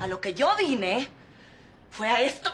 A lo que yo vine fue a esto.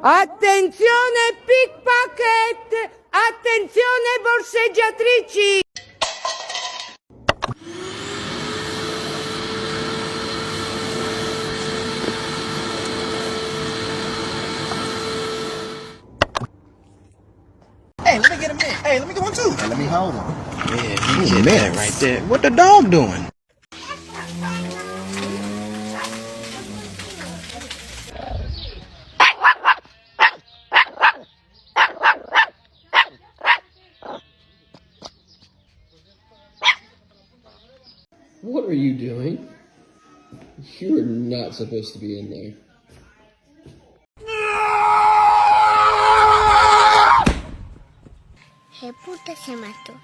Attenzione pickpocket! Attenzione borseggiatrici! Hey, let me get a minute. Hey, let me get one too. Hey, let me hold him. Yeah, you get that right there. What the dog doing? What are you doing? You're not supposed to be in there. ¡Qué puta se mató!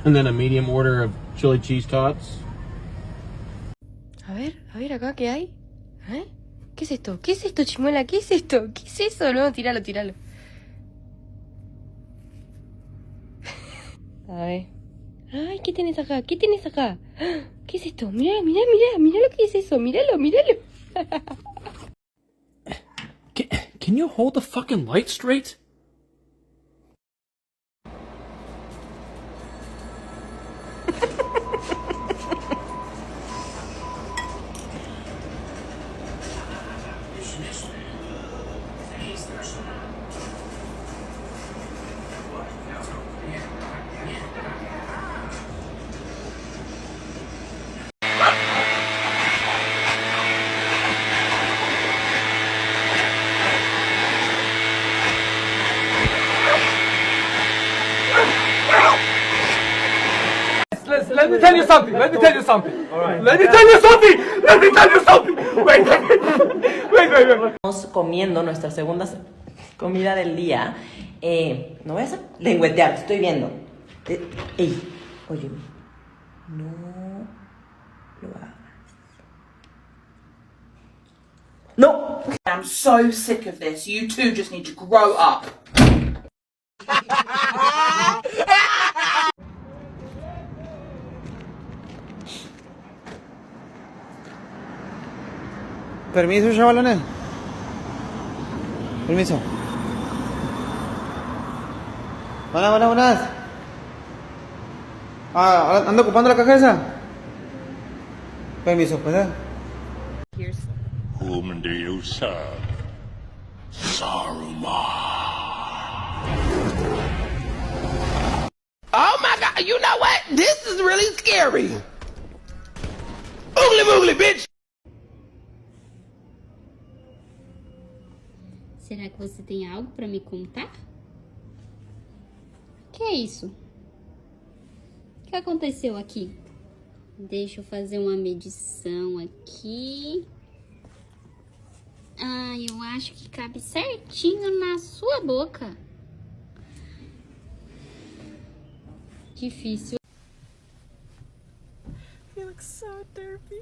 And then a medium order of chili cheese tots. A ver acá, ¿qué hay? ¿Eh? ¿Qué es esto? ¿Qué es esto, chimuela? ¿Qué es esto? ¿Qué es eso? No, tíralo. A ver. Ay, ¿qué tienes acá? ¿Qué es esto? Mirá lo que es eso. Míralo. Can you hold the fucking light straight? Let me tell you something. Wait. Estamos comiendo nuestra segunda comida del día. No voy a hacer lengüetear, te estoy viendo. Ey, oye, no lo hagas. No. I'm so sick of this. You two just need to grow up. Permiso, chavalones. Permiso. Buenas. Ando ocupando la caja esa. Permiso, pues. Whom do you serve? Saruman. Oh my God! You know what? This is really scary. Oogly boogly, bitch. Será que você tem algo para me contar? Que é isso? O que aconteceu aqui? Deixa eu fazer uma medição aqui. Ah, eu acho que cabe certinho na sua boca. Difícil. You look so derpy.